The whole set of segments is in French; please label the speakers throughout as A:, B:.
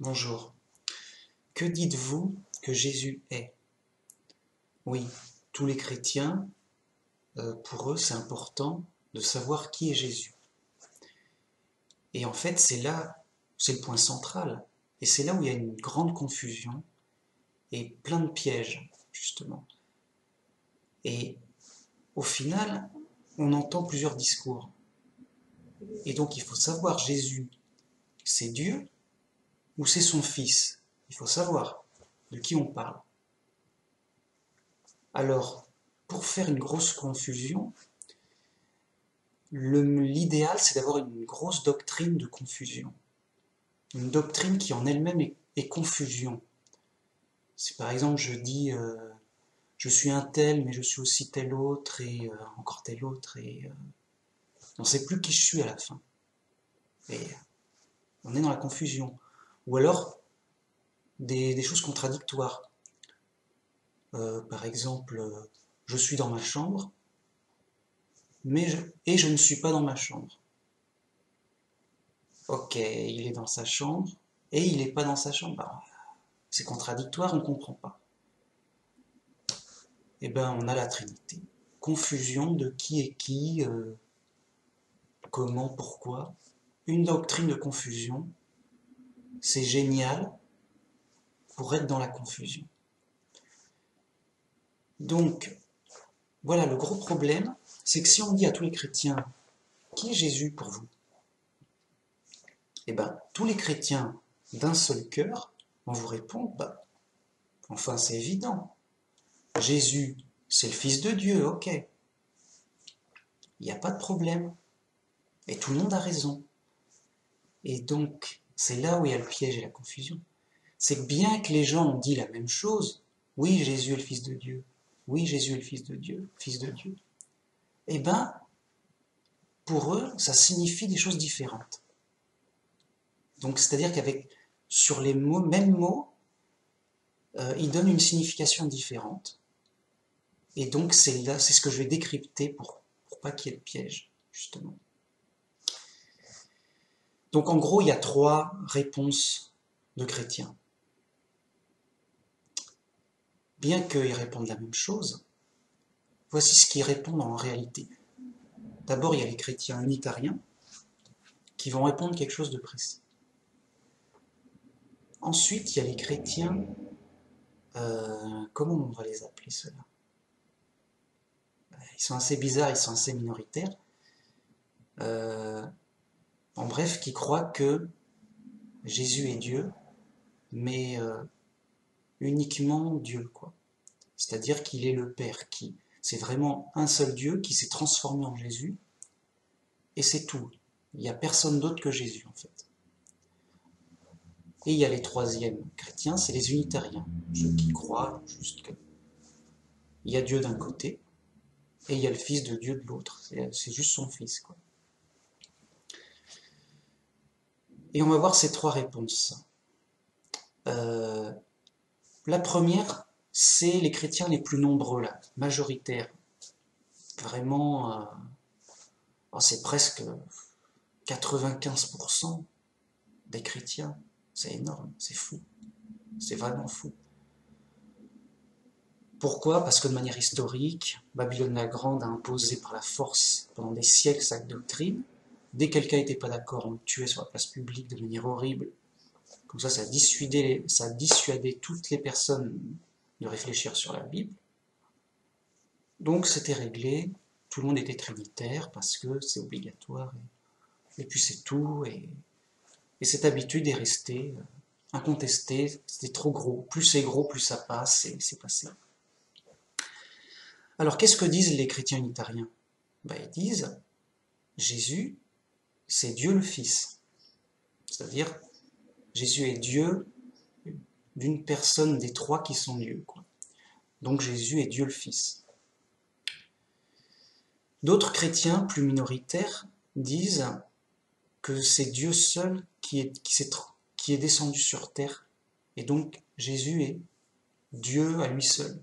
A: Bonjour. Que dites-vous que Jésus est? Oui, tous les chrétiens, pour eux, c'est important de savoir qui est Jésus. Et en fait, c'est le point central. Et c'est là où il y a une grande confusion et plein de pièges, justement. Et au final, on entend plusieurs discours. Et donc, il faut savoir, Jésus, c'est Dieu ou c'est son Fils? Il faut savoir de qui on parle. Alors, pour faire une grosse confusion, l'idéal, c'est d'avoir une grosse doctrine de confusion. Une doctrine qui en elle-même est confusion. Si par exemple je dis je suis un tel, mais je suis aussi tel autre, et encore tel autre, et on ne sait plus qui je suis à la fin. Et on est dans la confusion. Ou alors des choses contradictoires. Par exemple, je suis dans ma chambre, et je ne suis pas dans ma chambre. Ok, il est dans sa chambre, et il n'est pas dans sa chambre. Bah, c'est contradictoire, on ne comprend pas. Eh ben, on a la Trinité. Confusion de qui est qui, comment, pourquoi. Une doctrine de confusion, c'est génial pour être dans la confusion. Donc, voilà, le gros problème, c'est que si on dit à tous les chrétiens, qui est Jésus pour vous? Eh ben, tous les chrétiens d'un seul cœur vont vous répondre, bah, enfin c'est évident. Jésus, c'est le Fils de Dieu, ok. Il n'y a pas de problème. Et tout le monde a raison. Et donc, c'est là où il y a le piège et la confusion. C'est que bien que les gens ont dit la même chose, oui, Jésus est le Fils de Dieu, oui, Jésus est le Fils de Dieu, eh ben, pour eux, ça signifie des choses différentes. Donc, c'est-à-dire qu'avec, sur les mots, mêmes mots, ils donnent une signification différente. Et donc, c'est ce que je vais décrypter pour pas qu'il y ait de piège, justement. Donc, en gros, il y a trois réponses de chrétiens. Bien qu'ils répondent la même chose, voici ce qu'ils répondent en réalité. D'abord, il y a les chrétiens unitariens qui vont répondre quelque chose de précis. Ensuite, il y a les chrétiens, comment on va les appeler ceux-là? Ils sont assez bizarres, ils sont assez minoritaires. En bref, qui croient que Jésus est Dieu, mais uniquement Dieu, quoi. C'est-à-dire qu'il est le Père, c'est vraiment un seul Dieu qui s'est transformé en Jésus, et c'est tout. Il n'y a personne d'autre que Jésus, en fait. Et il y a les troisièmes chrétiens, c'est les unitariens, ceux qui croient juste qu'il y a Dieu d'un côté, et il y a le Fils de Dieu de l'autre. C'est juste son Fils, quoi. Et on va voir ces trois réponses. Euh, la première, c'est les chrétiens les plus nombreux, là, majoritaires. Vraiment, c'est presque 95% des chrétiens. C'est énorme, c'est fou. C'est vraiment fou. Pourquoi? Parce que de manière historique, Babylone la Grande a imposé par la force pendant des siècles sa doctrine. Dès que quelqu'un n'était pas d'accord, on le tuait sur la place publique de manière horrible. Comme ça a dissuadé toutes les personnes de réfléchir sur la Bible. Donc c'était réglé, tout le monde était trinitaire parce que c'est obligatoire, et puis c'est tout, et cette habitude est restée incontestée, c'était trop gros. Plus c'est gros, plus ça passe, et c'est passé. Alors qu'est-ce que disent les chrétiens unitariens? Ils disent, Jésus, c'est Dieu le Fils. C'est-à-dire, Jésus est Dieu d'une personne des trois qui sont Dieu, quoi. Donc Jésus est Dieu le Fils. D'autres chrétiens plus minoritaires disent que c'est Dieu seul qui est descendu sur terre, et donc Jésus est Dieu à lui seul.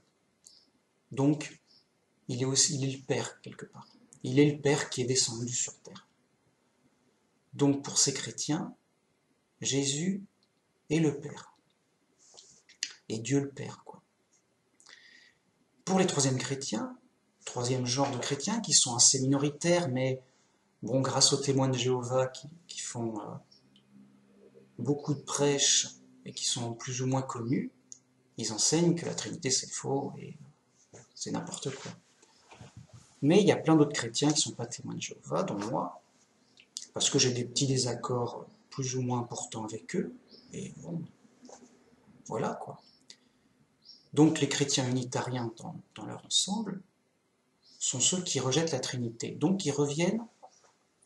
A: Donc il est le Père quelque part. Il est le Père qui est descendu sur terre. Donc pour ces chrétiens, Jésus et le Père. Et Dieu le Père, quoi. Pour les troisièmes chrétiens, troisième genre de chrétiens qui sont assez minoritaires, mais bon, grâce aux témoins de Jéhovah qui font beaucoup de prêches et qui sont plus ou moins connus, ils enseignent que la Trinité c'est faux et c'est n'importe quoi. Mais il y a plein d'autres chrétiens qui ne sont pas témoins de Jéhovah, dont moi, parce que j'ai des petits désaccords plus ou moins importants avec eux, et bon, voilà quoi. Donc les chrétiens unitariens dans leur ensemble sont ceux qui rejettent la Trinité, donc ils reviennent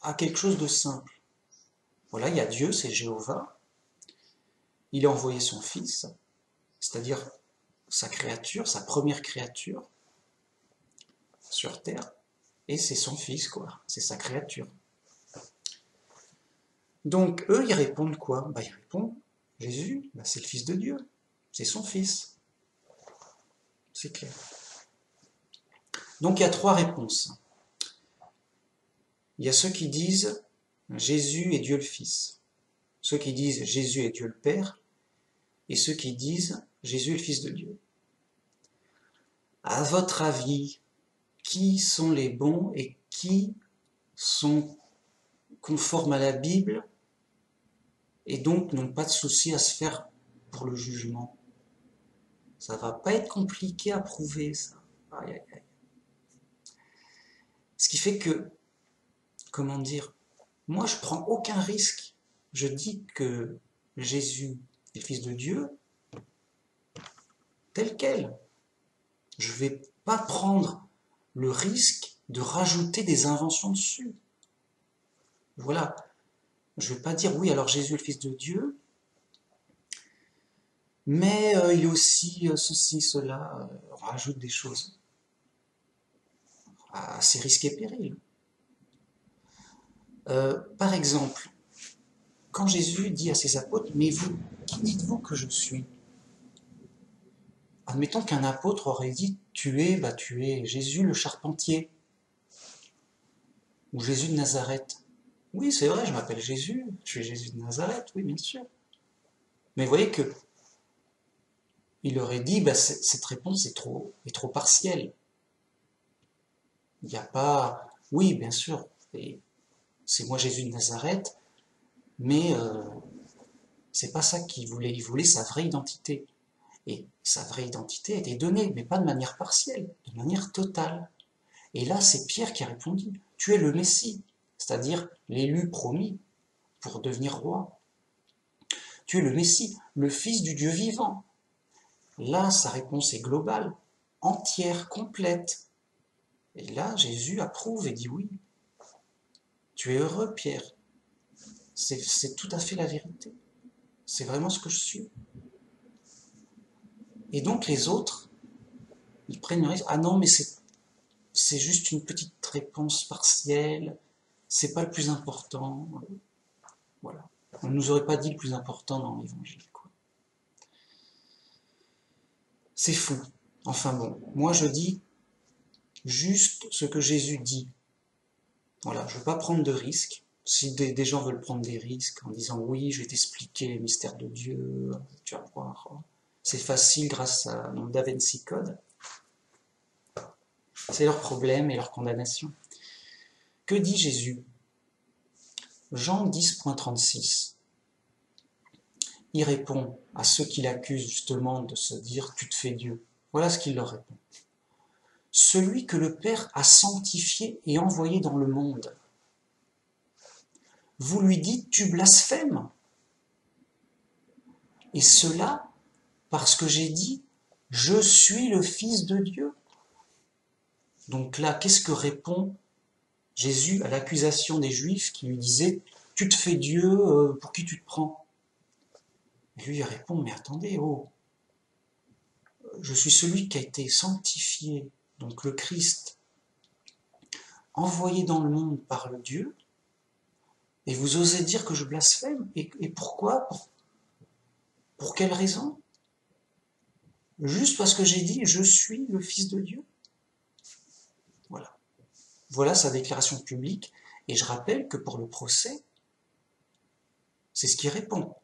A: à quelque chose de simple. Voilà, il y a Dieu, c'est Jéhovah, il a envoyé son Fils, c'est-à-dire sa créature, sa première créature sur terre, et c'est son Fils, quoi, c'est sa créature. Donc eux, ils répondent quoi? Bah, ils répondent, Jésus, bah, c'est le Fils de Dieu, c'est son Fils. C'est clair. Donc il y a trois réponses. Il y a ceux qui disent Jésus est Dieu le Fils, ceux qui disent Jésus est Dieu le Père, et ceux qui disent Jésus est le Fils de Dieu. À votre avis, qui sont les bons et qui sont conformes à la Bible et donc n'ont pas de souci à se faire pour le jugement? Ça va pas être compliqué à prouver, ça. Aïe, aïe, aïe. Ce qui fait que, comment dire, moi je prends aucun risque. Je dis que Jésus est le Fils de Dieu, tel quel. Je ne vais pas prendre le risque de rajouter des inventions dessus. Voilà. Je ne vais pas dire, oui, alors Jésus est le Fils de Dieu, mais il est aussi ceci, cela, on rajoute des choses à ses risques et périls. Par exemple, quand Jésus dit à ses apôtres, mais vous, qui dites-vous que je suis? Admettons qu'un apôtre aurait dit, tu es Jésus le charpentier, ou Jésus de Nazareth. Oui, c'est vrai, je m'appelle Jésus, je suis Jésus de Nazareth, oui, bien sûr. Mais vous voyez que il aurait dit, cette réponse est trop partielle. Il n'y a pas, oui, bien sûr, c'est moi Jésus de Nazareth, mais c'est pas ça qu'il voulait. Il voulait sa vraie identité. Et sa vraie identité était donnée, mais pas de manière partielle, de manière totale. Et là, c'est Pierre qui a répondu, tu es le Messie, c'est-à-dire l'élu promis pour devenir roi. Tu es le Messie, le Fils du Dieu vivant. Là, sa réponse est globale, entière, complète. Et là, Jésus approuve et dit oui. Tu es heureux, Pierre. C'est tout à fait la vérité. C'est vraiment ce que je suis. Et donc les autres, ils prennent le risque. Ah non, mais c'est juste une petite réponse partielle. C'est pas le plus important. Voilà. On ne nous aurait pas dit le plus important dans l'évangile, quoi. C'est fou. Enfin bon, moi je dis juste ce que Jésus dit. Voilà, je ne veux pas prendre de risques. Si des gens veulent prendre des risques en disant oui, je vais t'expliquer les mystères de Dieu, tu vas voir, c'est facile grâce à mon Da Vinci Code. C'est leur problème et leur condamnation. Que dit Jésus? Jean 10.36. Il répond à ceux qui l'accusent justement de se dire tu te fais Dieu. Voilà ce qu'il leur répond. Celui que le Père a sanctifié et envoyé dans le monde. Vous lui dites tu blasphèmes. Et cela parce que j'ai dit je suis le Fils de Dieu. Donc là, qu'est-ce que répond Jésus à l'accusation des Juifs qui lui disaient tu te fais Dieu, pour qui tu te prends? Et lui il répond mais attendez, je suis celui qui a été sanctifié, donc le Christ, envoyé dans le monde par le Dieu, et vous osez dire que je blasphème? Et pourquoi? Pour quelle raison? Juste parce que j'ai dit je suis le Fils de Dieu? Voilà. Voilà sa déclaration publique, et je rappelle que pour le procès, c'est ce qu'il répond.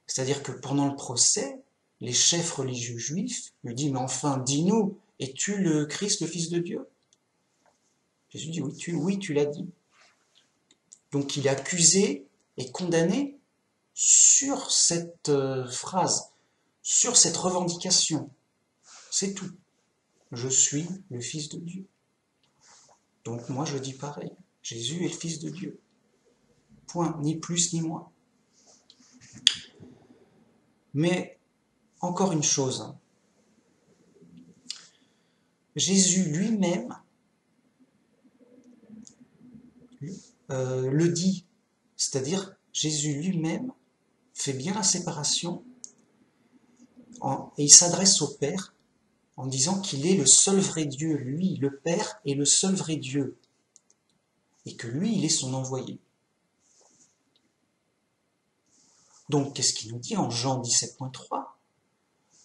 A: C'est-à-dire que pendant le procès, les chefs religieux juifs lui disent, mais enfin, dis-nous, es-tu le Christ, le Fils de Dieu? Jésus dit, oui, tu l'as dit. Donc il est accusé et condamné sur cette phrase, sur cette revendication. C'est tout. Je suis le Fils de Dieu. Donc moi je dis pareil. Jésus est le Fils de Dieu. Point. Ni plus ni moins. Mais encore une chose. Jésus lui-même le dit. C'est-à-dire Jésus lui-même fait bien la séparation et il s'adresse au Père en disant qu'il est le seul vrai Dieu, lui, le Père, est le seul vrai Dieu, et que lui, il est son envoyé. Donc, qu'est-ce qu'il nous dit en Jean 17.3?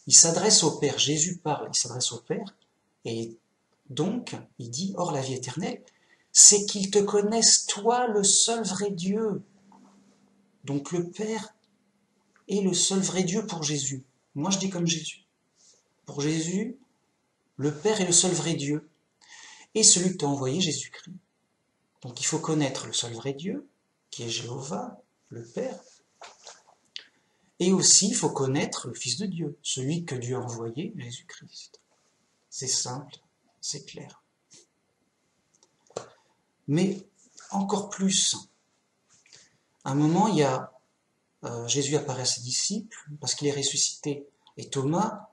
A: Il s'adresse au Père, Jésus parle, il s'adresse au Père, et donc, il dit, or la vie éternelle, c'est qu'ils te connaissent, toi, le seul vrai Dieu. Donc, le Père est le seul vrai Dieu pour Jésus. Moi, je dis comme Jésus. Pour Jésus, le Père est le seul vrai Dieu, et celui que t'a envoyé, Jésus-Christ. Donc il faut connaître le seul vrai Dieu, qui est Jéhovah, le Père, et aussi il faut connaître le Fils de Dieu, celui que Dieu a envoyé, Jésus-Christ. C'est simple, c'est clair. Mais encore plus, à un moment, Jésus apparaît à ses disciples, parce qu'il est ressuscité, et Thomas,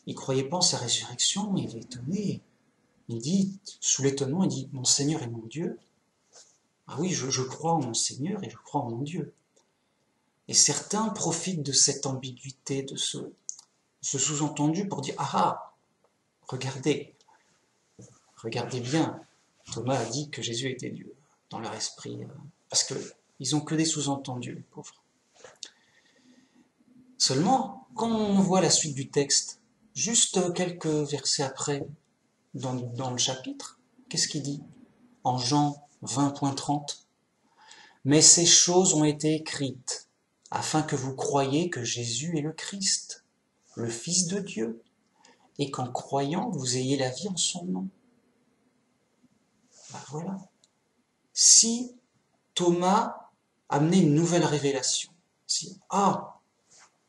A: il ne croyait pas en sa résurrection, mais il est étonné. Il dit, sous l'étonnement, il dit, mon Seigneur et mon Dieu. Ah oui, je crois en mon Seigneur et je crois en mon Dieu. Et certains profitent de cette ambiguïté, de ce sous-entendu pour dire, ah, regardez bien, Thomas a dit que Jésus était Dieu, dans leur esprit, parce qu'ils ont que des sous-entendus, les pauvres. Seulement, quand on voit la suite du texte, juste quelques versets après, dans le chapitre, qu'est-ce qu'il dit? En Jean 20.30, mais ces choses ont été écrites afin que vous croyiez que Jésus est le Christ, le Fils de Dieu, et qu'en croyant, vous ayez la vie en son nom. Ben voilà. Si Thomas amenait une nouvelle révélation,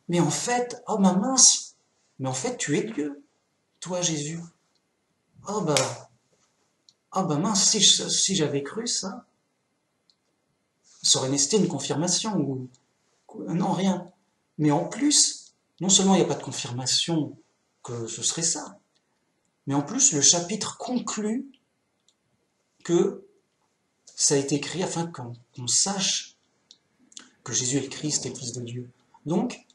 A: mais en fait, ma mince, mais en fait tu es Dieu, toi Jésus. Mince, si j'avais cru ça, ça aurait nécessité une confirmation, ou non, rien. Mais en plus, non seulement il n'y a pas de confirmation que ce serait ça, mais en plus le chapitre conclut que ça a été écrit afin qu'on sache que Jésus est le Christ et le Fils de Dieu. Donc,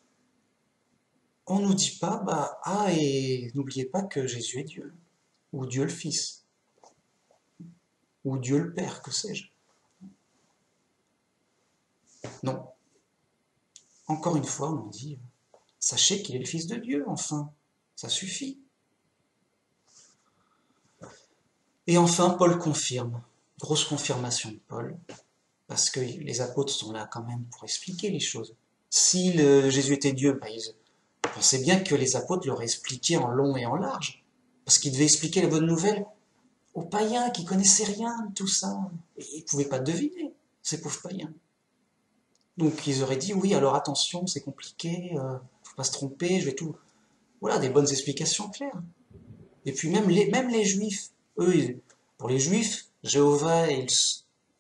A: on ne nous dit pas, et n'oubliez pas que Jésus est Dieu, ou Dieu le Fils, ou Dieu le Père, que sais-je. Non. Encore une fois, on dit, sachez qu'il est le Fils de Dieu, enfin, ça suffit. Et enfin, Paul confirme, grosse confirmation de Paul, parce que les apôtres sont là quand même pour expliquer les choses. Si Jésus était Dieu, ils pensaient bien que les apôtres l'auraient expliqué en long et en large, parce qu'ils devaient expliquer la bonne nouvelle aux païens qui connaissaient rien de tout ça, et ils ne pouvaient pas deviner, ces pauvres païens. Donc ils auraient dit, oui, alors attention, c'est compliqué, faut pas se tromper, je vais tout... Voilà, des bonnes explications claires. Et puis même les juifs, eux, pour les juifs, Jéhovah est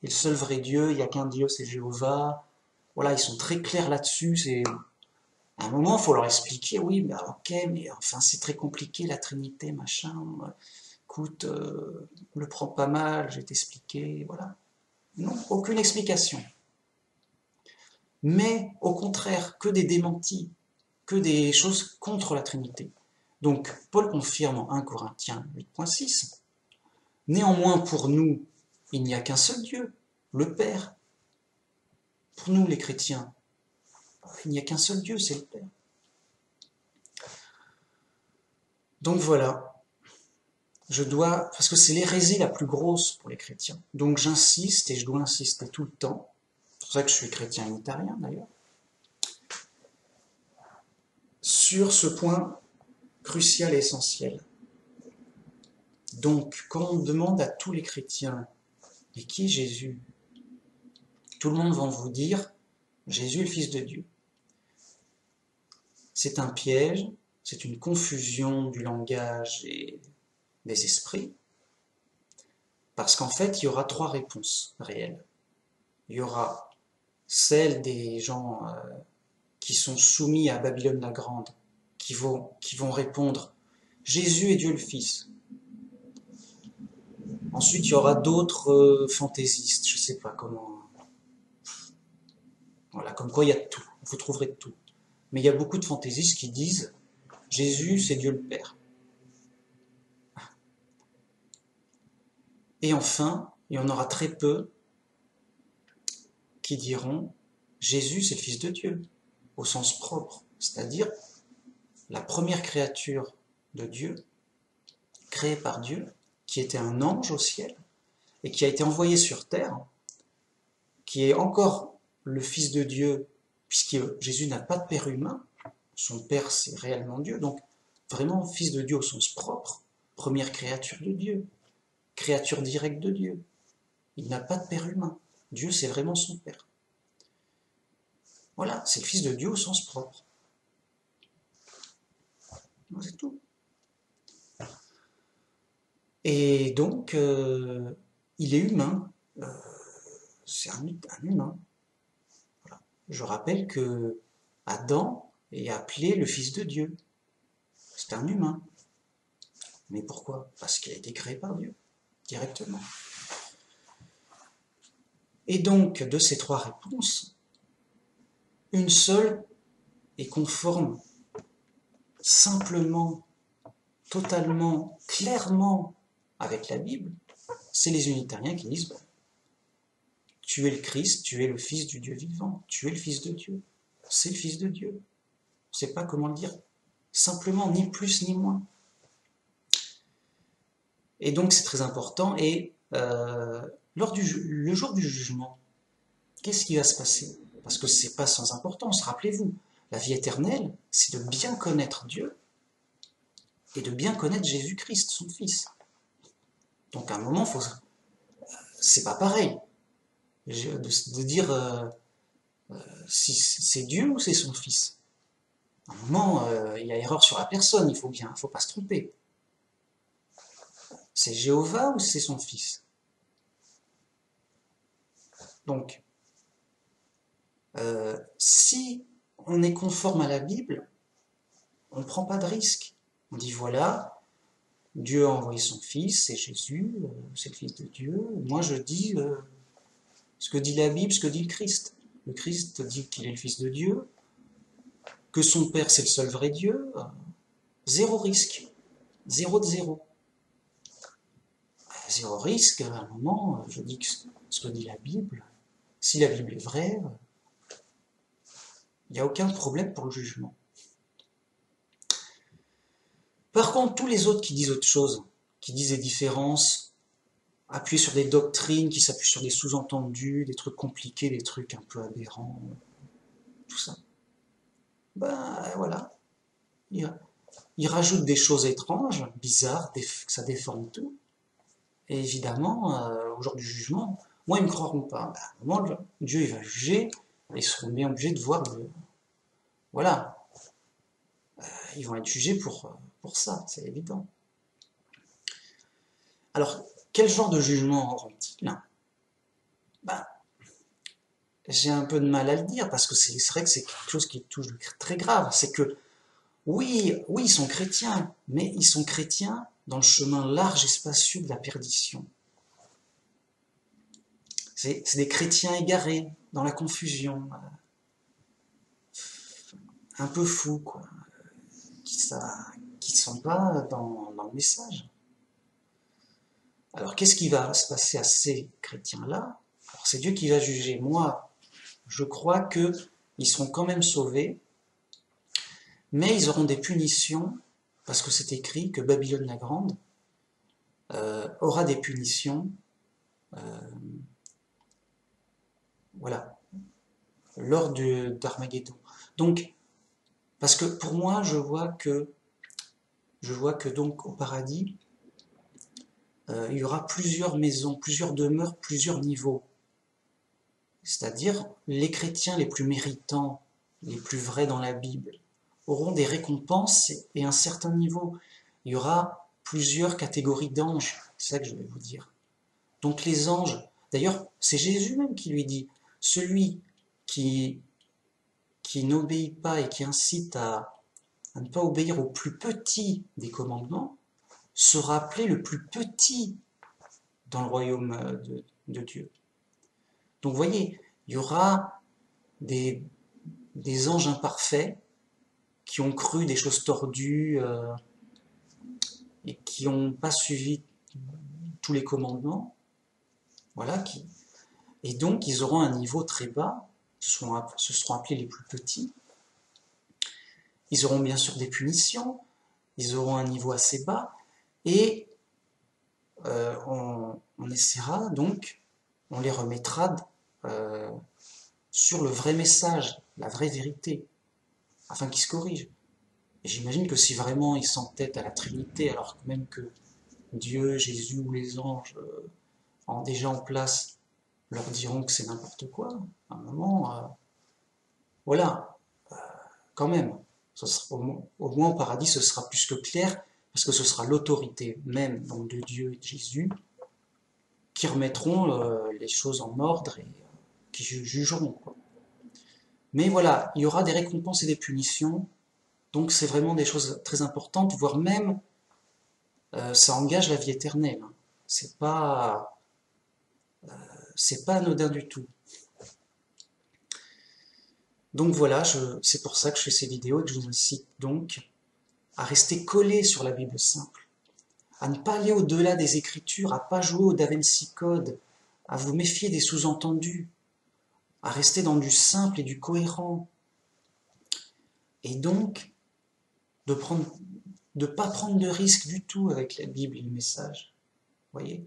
A: le seul vrai Dieu, il n'y a qu'un Dieu, c'est Jéhovah. Voilà, ils sont très clairs là-dessus. À un moment, il faut leur expliquer, oui, mais ok, mais enfin, c'est très compliqué, la Trinité, machin. Écoute, le prends pas mal, je vais t'expliquer, voilà. Non, aucune explication. Mais, au contraire, que des démentis, que des choses contre la Trinité. Donc, Paul confirme en 1 Corinthiens 8.6, néanmoins pour nous, il n'y a qu'un seul Dieu, le Père. Pour nous, les chrétiens, il n'y a qu'un seul Dieu, c'est le Père. Donc voilà, parce que c'est l'hérésie la plus grosse pour les chrétiens. Donc j'insiste, et je dois insister tout le temps, c'est pour ça que je suis chrétien unitarien d'ailleurs. sur ce point crucial et essentiel. Donc, quand on demande à tous les chrétiens, mais qui est Jésus? Tout le monde va vous dire, Jésus est le Fils de Dieu. C'est un piège, c'est une confusion du langage et des esprits, parce qu'en fait, il y aura trois réponses réelles. Il y aura celle des gens qui sont soumis à Babylone la Grande, qui vont répondre « Jésus est Dieu le Fils ». Ensuite, il y aura d'autres fantaisistes, je ne sais pas comment... Voilà, comme quoi il y a de tout, vous trouverez de tout. Mais il y a beaucoup de fantaisistes qui disent « Jésus, c'est Dieu le Père ». Et enfin, il y en aura très peu qui diront « Jésus, c'est le Fils de Dieu », au sens propre, c'est-à-dire la première créature de Dieu, créée par Dieu, qui était un ange au ciel, et qui a été envoyé sur terre, qui est encore le Fils de Dieu, puisque Jésus n'a pas de père humain, son père c'est réellement Dieu, donc vraiment Fils de Dieu au sens propre, première créature de Dieu, créature directe de Dieu. Il n'a pas de père humain, Dieu c'est vraiment son père. Voilà, c'est le Fils de Dieu au sens propre. C'est tout. Et donc, il est humain, c'est un humain. Voilà. Je rappelle que Adam est appelé le Fils de Dieu. C'est un humain. Mais pourquoi? Parce qu'il a été créé par Dieu, directement. Et donc, de ces trois réponses, une seule est conforme simplement, totalement, clairement avec la Bible. C'est les unitariens qui disent tu es le Christ, tu es le Fils du Dieu vivant, tu es le Fils de Dieu. C'est le Fils de Dieu. On ne sait pas comment le dire. Simplement, ni plus ni moins. Et donc c'est très important. Et le jour du jugement, qu'est-ce qui va se passer? Parce que c'est pas sans importance, rappelez-vous. La vie éternelle, c'est de bien connaître Dieu et de bien connaître Jésus-Christ, son Fils. Donc à un moment, c'est pas pareil de dire si c'est Dieu ou c'est son Fils. À un moment, il y a erreur sur la personne, faut pas se tromper. C'est Jéhovah ou c'est son Fils? Donc, si on est conforme à la Bible, on ne prend pas de risque. On dit voilà, Dieu a envoyé son Fils, c'est Jésus, c'est le Fils de Dieu. Moi je dis ce que dit la Bible, ce que dit le Christ. Le Christ dit qu'il est le Fils de Dieu, que son Père c'est le seul vrai Dieu. Zéro risque, zéro de zéro. Zéro risque, à un moment, je dis ce que dit la Bible. Si la Bible est vraie, il n'y a aucun problème pour le jugement. Par contre, tous les autres qui disent autre chose, qui disent des différences, appuyer sur des doctrines, qui s'appuient sur des sous-entendus, des trucs compliqués, des trucs un peu aberrants, tout ça, ben voilà, ils rajoutent des choses étranges, bizarres, ça déforme tout. Et évidemment, au jour du jugement, moi ils ne me croiront pas. Ben, à un moment, Dieu il va juger, et ils seront bien obligés de voir voilà, ils vont être jugés pour ça, c'est évident. Alors, quel genre de jugement auront-ils? Ben, j'ai un peu de mal à le dire, parce que c'est vrai que c'est quelque chose qui touche très grave. C'est que, oui, ils sont chrétiens, mais ils sont chrétiens dans le chemin large et spacieux de la perdition. C'est des chrétiens égarés, dans la confusion, un peu fous, quoi, qui ne sont pas dans le message. Alors, qu'est-ce qui va se passer à ces chrétiens-là? Alors, c'est Dieu qui va juger. Moi, je crois qu'ils seront quand même sauvés, mais ils auront des punitions, parce que c'est écrit que Babylone la Grande aura des punitions, voilà, lors d'Armageddon. Donc, Parce que pour moi, je vois que donc au paradis, il y aura plusieurs maisons, plusieurs demeures, plusieurs niveaux. C'est-à-dire, les chrétiens les plus méritants, les plus vrais dans la Bible, auront des récompenses et un certain niveau. Il y aura plusieurs catégories d'anges, c'est ça que je vais vous dire. Donc les anges, d'ailleurs, c'est Jésus même qui lui dit, celui qui, qui n'obéit pas et qui incite à ne pas obéir au plus petit des commandements, sera appelé le plus petit dans le royaume de Dieu. Donc vous voyez, il y aura des, des anges imparfaits qui ont cru des choses tordues et qui n'ont pas suivi tous les commandements, voilà, et donc ils auront un niveau très bas, ce seront appelés les plus petits. Ils auront bien sûr des punitions, ils auront un niveau assez bas, et on essaiera donc, on les remettra sur le vrai message, la vraie vérité, afin qu'ils se corrigent. Et j'imagine que si vraiment ils s'entêtent à la Trinité, alors que même que Dieu, Jésus ou les anges déjà en place leur diront que c'est n'importe quoi, à un moment, voilà, quand même, au moins au paradis ce sera plus que clair, parce que ce sera l'autorité même donc de Dieu et de Jésus qui remettront les choses en ordre et qui jugeront, quoi. Mais voilà, il y aura des récompenses et des punitions, donc c'est vraiment des choses très importantes, voire même ça engage la vie éternelle. C'est pas, c'est pas anodin du tout. Donc voilà, c'est pour ça que je fais ces vidéos et que je vous incite donc à rester collé sur la Bible simple, à ne pas aller au-delà des Écritures, à pas jouer au Da Vinci Code, à vous méfier des sous-entendus, à rester dans du simple et du cohérent, et donc de pas prendre de risques du tout avec la Bible et le message, voyez,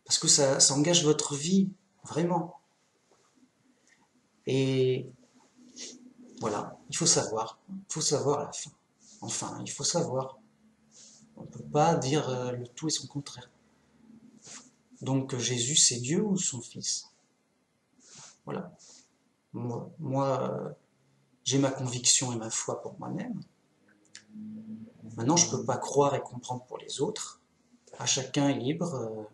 A: parce que ça engage votre vie, vraiment. Et voilà, il faut savoir à la fin. Enfin, il faut savoir. On ne peut pas dire le tout et son contraire. Donc Jésus, c'est Dieu ou son Fils? Voilà. Moi j'ai ma conviction et ma foi pour moi-même. Maintenant, je ne peux pas croire et comprendre pour les autres. À chacun est libre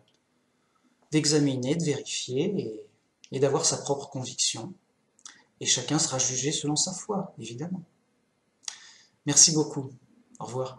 A: d'examiner, de vérifier et d'avoir sa propre conviction. Et chacun sera jugé selon sa foi, évidemment. Merci beaucoup. Au revoir.